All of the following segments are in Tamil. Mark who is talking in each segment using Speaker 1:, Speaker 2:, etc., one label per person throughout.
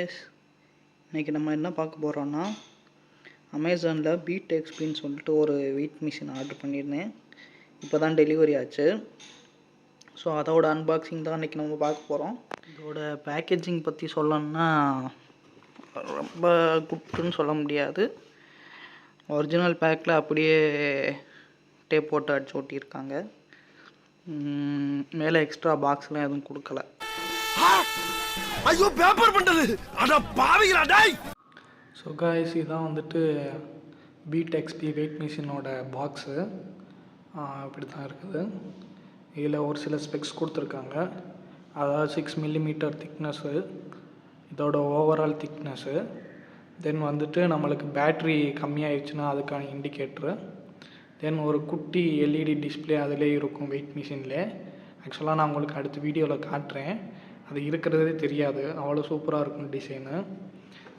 Speaker 1: கைஸ், இன்றைக்கி நம்ம என்ன பார்க்க போகிறோன்னா அமேசானில் Beatxpன்னு சொல்லிட்டு ஒரு வெயிட் மிஷின் ஆர்டர் பண்ணியிருந்தேன். இப்போ தான் டெலிவரி ஆச்சு. ஸோ அதோட அன்பாக்சிங் தான் இன்றைக்கி நம்ம பார்க்க போகிறோம். இதோட பேக்கேஜிங் பற்றி சொல்லணும்னா ரொம்ப குட்டுன்னு சொல்ல முடியாது. ஒரிஜினல் பேக்கில் அப்படியே டேப் போட்டு அடிச்சு ஒட்டியிருக்காங்க. மேலே எக்ஸ்ட்ரா பாக்ஸ்லாம் எதுவும் கொடுக்கல.
Speaker 2: ஐயோ பேப்பர் பண்டது அட பாவிகளா டேய்.
Speaker 3: ஸோ காய்ஸ், இதான் வந்துட்டு Beatxp வெயிட் மிஷினோட பாக்ஸு. இப்படி தான் இருக்குது. இதில் ஒரு சில ஸ்பெக்ஸ் கொடுத்துருக்காங்க. அதாவது 6 மில்லிமீட்டர் திக்னஸ்ஸு, இதோட ஓவரால் திக்னஸ்ஸு. தென் வந்துட்டு நம்மளுக்கு பேட்ரி கம்மியாகிடுச்சுன்னா அதுக்கான இண்டிகேட்ரு. தென் ஒரு குட்டி எல்இடி டிஸ்பிளே அதிலே இருக்கும் வெயிட் மிஷின்லே. ஆக்சுவலாக நான் உங்களுக்கு அடுத்த வீடியோவில் காட்டுறேன். அது இருக்கிறதே தெரியாது, அவ்வளோ சூப்பராக இருக்கும் டிசைனு.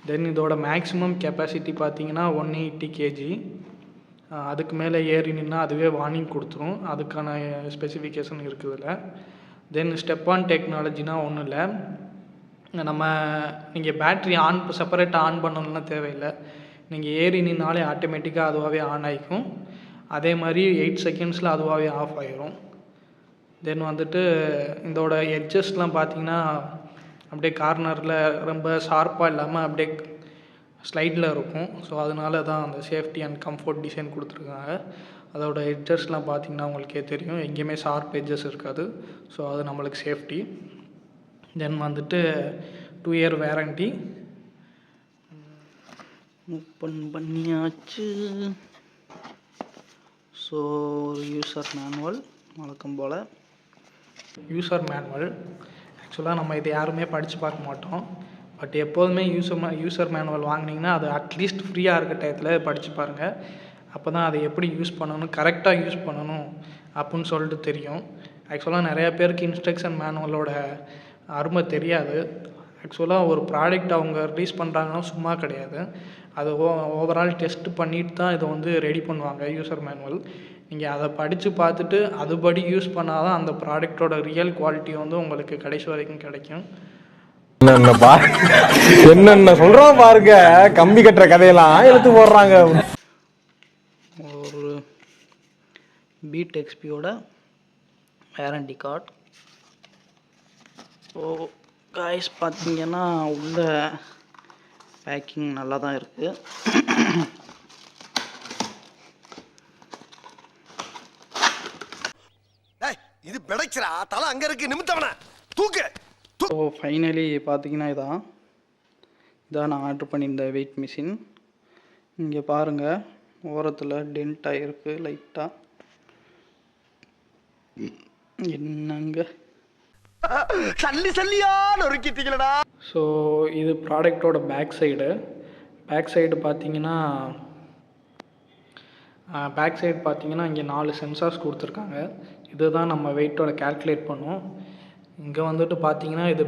Speaker 3: தென் இதோட மேக்ஸிமம் கெப்பாசிட்டி பார்த்தீங்கன்னா 180 kg. அதுக்கு மேலே ஏறி நின்னா அதுவே வார்னிங் கொடுத்துரும். அதுக்கான ஸ்பெசிஃபிகேஷன் இருக்குதுல்ல. தென் ஸ்டெப் ஆன் டெக்னாலஜினா ஒன்றும் இல்லை. நீங்கள் பேட்ரி செப்பரேட்டாக ஆன் பண்ணணும்னா தேவையில்லை. நீங்கள் ஏறி நின்னாலே ஆட்டோமேட்டிக்காக அதுவாகவே ஆன் ஆகிக்கும். அதே மாதிரி 8 செகண்ட்ஸில் அதுவாகவே ஆஃப் ஆகிரும். தென் வந்துட்டு இதோட எட்ஜஸ்லாம் பார்த்தீங்கன்னா அப்படியே கார்னரில் ரொம்ப ஷார்ப்பாக இல்லாமல் அப்படியே ஸ்லைடில் இருக்கும். ஸோ அதனால தான் அந்த சேஃப்டி அண்ட் கம்ஃபர்ட் டிசைன் கொடுத்துருக்காங்க. அதோட எட்ஜஸ்லாம் பார்த்தீங்கன்னா உங்களுக்கே தெரியும், எங்கேயுமே ஷார்ப் எட்ஜஸ் இருக்காது. ஸோ அது நம்மளுக்கு சேஃப்டி. தென் வந்துட்டு 2 year வேரண்டி.
Speaker 1: ஓப்பன் பண்ணியாச்சு. ஸோ யூசர் மேனுவல் வழக்கம் போல்.
Speaker 3: யூசர் மேனுவல் ஆக்சுவலாக நம்ம இதை யாருமே படித்து பார்க்க மாட்டோம். பட் எப்போதுமே யூசர் மேனுவல் வாங்கினீங்கன்னா அது அட்லீஸ்ட் ஃப்ரீயாக இருக்க டயத்தில் படித்து பாருங்கள். அப்போ தான் அதை எப்படி யூஸ் பண்ணணும், கரெக்டாக யூஸ் பண்ணணும் அப்புடின்னு சொல்லிட்டு தெரியும். ஆக்சுவலாக நிறையா பேருக்கு இன்ஸ்ட்ரக்ஷன் மேனுவலோட அருமை தெரியாது. ஆக்சுவலாக ஒரு ப்ராடக்ட் அவங்க ரிலீஸ் பண்ணுறாங்கன்னா சும்மா கிடையாது. அது ஓவரால் டெஸ்ட் பண்ணிட்டு தான் இதை வந்து ரெடி பண்ணுவாங்க யூசர் மேனுவல். நீங்கள் அதை படித்து பார்த்துட்டு அதுபடி யூஸ் பண்ணால் தான் அந்த ப்ராடக்டோட ரியல் குவாலிட்டி வந்து உங்களுக்கு கடைசி வரைக்கும் கிடைக்கும்.
Speaker 2: என்னென்ன சொல்கிறோம் பாருங்க, கம்பி கட்டுற கதையெல்லாம் எடுத்து போடுறாங்க.
Speaker 1: ஒரு Beatxpயோட வேரண்டி கார்டு. ஸோ காய்ஸ் பார்த்தீங்கன்னா உள்ள பேக்கிங் நல்லா தான் இருக்குது.
Speaker 2: இது பிடைச்சரா தலை அங்க இருக்கு, நிமித்தவன தூக்கு.
Speaker 1: ஸோ ஃபைனலி பார்த்தீங்கன்னா இதான் நான் ஆர்டர் பண்ணியிருந்த வெயிட் மிஷின். இங்கே பாருங்கள், ஓரத்தில் டென்ட் ஆகிருக்கு லைட்டாக. என்னங்க
Speaker 2: சல்லியான ஒரு கிட்டிங்களடா.
Speaker 3: ஸோ இது ப்ராடக்டோட பேக் சைடு பார்த்தீங்கன்னா இங்கே 4 சென்சார்ஸ் கொடுத்துருக்காங்க. இதுதான் நம்ம வெயிட்டோட கால்குலேட் பண்ணும். இங்கே வந்துட்டு பார்த்தீங்கன்னா இது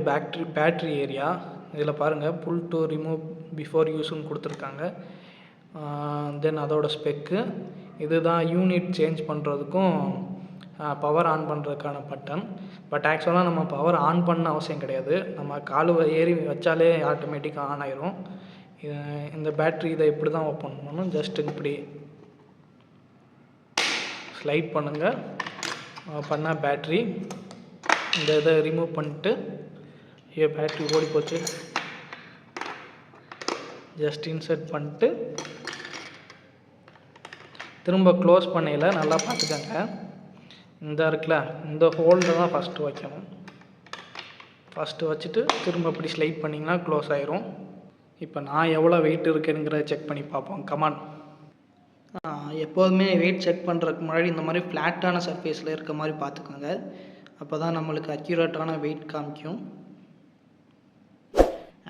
Speaker 3: பேட்ரி ஏரியா. இதில் பாருங்கள், புல் டு ரிமூவ் பிஃபோர் யூஸ்ன்னு கொடுத்துருக்காங்க. தென் அதோட ஸ்பெக்கு இதுதான். யூனிட் சேஞ்ச் பண்ணுறதுக்கும் பவர் ஆன் பண்ணுறதுக்கான பட்டன். பட் ஆக்சுவலாக நம்ம பவர் ஆன் பண்ண அவசியம் கிடையாது. நம்ம கால் ஏறி வச்சாலே ஆட்டோமேட்டிக்காக ஆன் ஆயிரும். இந்த பேட்ரி இதை இப்படி தான் ஓப்பன் பண்ணணும். ஜஸ்ட் இப்படி ஸ்லைட் பண்ணுங்கள், பண்ணால் பேட்ரி. இந்த இதை ரிமூவ் பண்ணிட்டு பேட்ரி ஓடி போச்சு. ஜஸ்ட் இன்சர்ட் பண்ணிட்டு திரும்ப க்ளோஸ் பண்ணையில் நல்லா பார்த்துக்கோங்க. இந்த இருக்குல்ல, இந்த ஹோல்டர் தான் ஃபஸ்ட்டு வைக்கணும். ஃபஸ்ட்டு வச்சுட்டு திரும்ப இப்படி ஸ்லைட் பண்ணிங்கன்னா க்ளோஸ் ஆயிரும். இப்போ நான் எவ்வளோ வெயிட் இருக்குங்கிறத செக் பண்ணி பார்ப்போம். கமான்.
Speaker 1: எப்போதுமே வெயிட் செக் பண்ணுறதுக்கு முன்னாடி இந்த மாதிரி ஃப்ளாட்டான சர்ஃபேஸில் இருக்க மாதிரி பார்த்துக்கோங்க. அப்போ தான் நம்மளுக்கு அக்யூரேட்டான வெயிட் காமிக்கும்.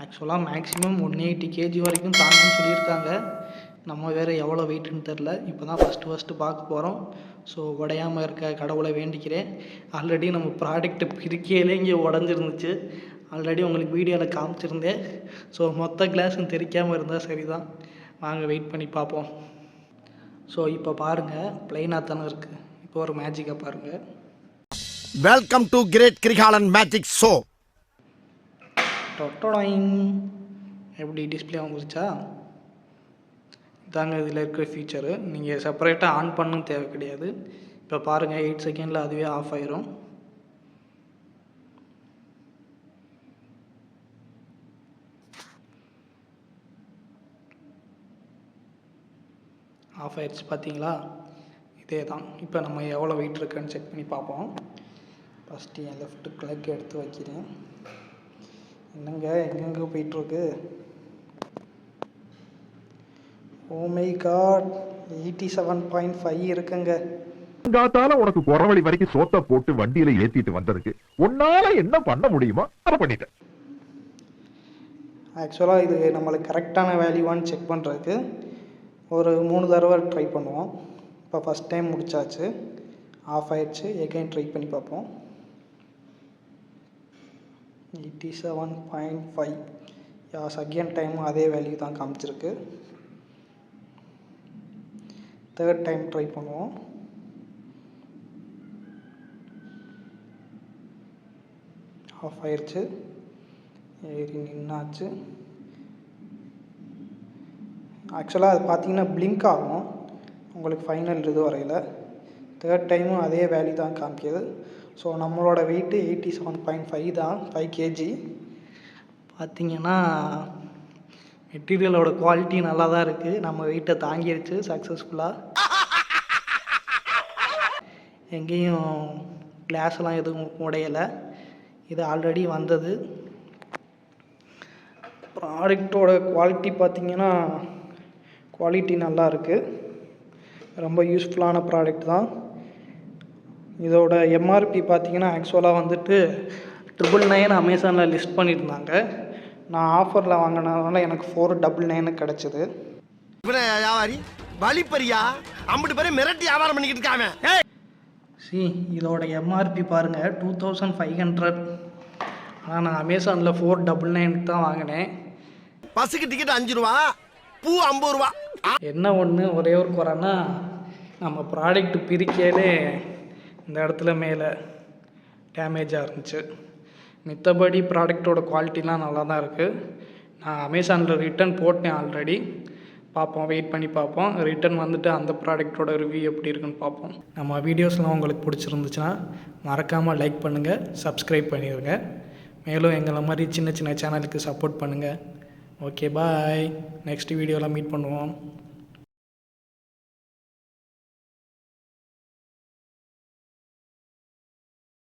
Speaker 1: ஆக்சுவலாக மேக்ஸிமம் 180 kg வரைக்கும் தாங்கன்னு சொல்லியிருக்காங்க. நம்ம வேறு எவ்வளோ வெயிட்டுன்னு தெரில. இப்போ தான் ஃபஸ்ட்டு பார்க்க போகிறோம். ஸோ உடையாமல் இருக்க கடவுளை வேண்டிக்கிறேன். ஆல்ரெடி நம்ம ப்ராடக்ட்டு பிரிக்கையிலே இங்கே உடஞ்சிருந்துச்சு. ஆல்ரெடி உங்களுக்கு வீடியோவில் காமிச்சிருந்தேன். ஸோ மொத்த கிளாஸும் தெரிக்காமல் இருந்தால் சரி தான். வாங்க வெயிட் பண்ணி பார்ப்போம். ஸோ இப்போ பாருங்கள், ப்ளைனாக தானே இருக்குது. இப்போ ஒரு மேஜிக்காக பாருங்கள்.
Speaker 2: Welcome to great Kirikalan magic show.
Speaker 1: டொட்டோடாயிங். எப்படி டிஸ்பிளே வந்துருச்சா? இதாங்க இதில் இருக்கிற ஃபீச்சரு. நீங்கள் செப்பரேட்டாக ஆன் பண்ணணும் தேவை கிடையாது. இப்போ பாருங்கள் 8 செகண்டில் அதுவே ஆஃப் ஆயிரும். ஆஃப் ஆயிடுச்சு பார்த்தீங்களா? இதே தான். இப்போ நம்ம எவ்வளோ வெயிட் இருக்குன்னு செக் பண்ணி பார்ப்போம். ஃபஸ்ட்டு என் லெஃப்ட்டு கிளக் எடுத்து வைக்கிறேன். என்னங்க எங்கெங்கே போயிட்டுருக்கு? ஓ மை காட், 87.5 இருக்குங்க.
Speaker 4: காத்தால உனக்கு குறவழி வரைக்கும் சோத்த போட்டு வண்டியில ஏத்திட்டு வந்ததுக்கு உன்னால என்ன பண்ண முடியுமோ அதை பண்ணிட்டேன்.
Speaker 1: ஆக்சுவலாக இது நம்மளுக்கு கரெக்டான வேல்யூவான்னு செக் பண்ணுறதுக்கு ஒரு 3 தடவை ட்ரை பண்ணுவோம். இப்போ ஃபஸ்ட் டைம் முடிச்சாச்சு, ஆஃப் ஆயிடுச்சு. எகைன் ட்ரை பண்ணி பார்ப்போம். 87.5. செகண்ட் டைம் அதே வேல்யூ தான் காமிச்சிருக்கு. தேர்ட் டைம் ட்ரை பண்ணுவோம். ஆஃப் ஆயிடுச்சு. ஏறி நின்னாச்சு. ஆக்சுவலாக அது பார்த்தீங்கன்னா பிளிங்க் ஆகும் உங்களுக்கு ஃபைனல் இது வரையில். தேர்ட் டைமும் அதே வேல்யூ தான் காமிக்கிது. ஸோ நம்மளோட வெயிட்டு 87.5 தான், 5 kg. பார்த்திங்கன்னா மெட்டீரியலோட குவாலிட்டி நல்லா தான் இருக்குது. நம்ம வெயிட்டை தாங்கிடுச்சு சக்ஸஸ்ஃபுல்லாக. எங்கேயும் கிளாஸ்லாம் எதுவும் உடையலை. இது ஆல்ரெடி வந்தது. ப்ராடக்டோட குவாலிட்டி பார்த்திங்கன்னா குவாலிட்டி நல்லா இருக்குது. ரொம்ப யூஸ்ஃபுல்லான ப்ராடக்ட் தான். இதோட எம்ஆர்பி பார்த்திங்கன்னா ஆக்சுவலாக வந்துட்டு 999 அமேசானில் லிஸ்ட் பண்ணியிருந்தாங்க. நான் ஆஃபரில் வாங்கினதுனால எனக்கு 499 கிடச்சிது.
Speaker 5: வியாபாரி வழிப்பறியா அம்பிட்டு பேரை மிரட்டி வியாபாரம் பண்ணிக்கிட்டு இருக்காங்க.
Speaker 1: இதோட எம்ஆர்பி பாருங்கள் 2500. ஆனால் நான் அமேசானில் 499 தான் வாங்கினேன்.
Speaker 5: பஸ்ஸுக்கு டிக்கெட் 5 ரூபா, பூ 50 ரூபா.
Speaker 1: என்ன ஒன்று ஒரே ஒரு குறைன்னா நம்ம ப்ராடக்ட் பிரிக்கையிலே இந்த இடத்துல மேலே டேமேஜாக இருந்துச்சு. மித்தபடி ப்ராடக்டோட குவாலிட்டிலாம் நல்லா தான் இருக்குது. நான் அமேசானில் ரிட்டன் போட்டேன் ஆல்ரெடி. பார்ப்போம், வெயிட் பண்ணி பார்ப்போம். ரிட்டன் வந்துட்டு அந்த ப்ராடக்டோட ரிவ்யூ எப்படி இருக்குன்னு பார்ப்போம். நம்ம வீடியோஸ்லாம் உங்களுக்கு பிடிச்சிருந்துச்சுன்னா மறக்காமல் லைக் பண்ணுங்கள், சப்ஸ்கிரைப் பண்ணிடுங்க. மேலும் எங்களை மாதிரி சின்ன சின்ன சேனலுக்கு சப்போர்ட் பண்ணுங்கள். ஓகே, பாய். நெக்ஸ்ட் வீடியோவில் மீட் பண்ணுவோம்.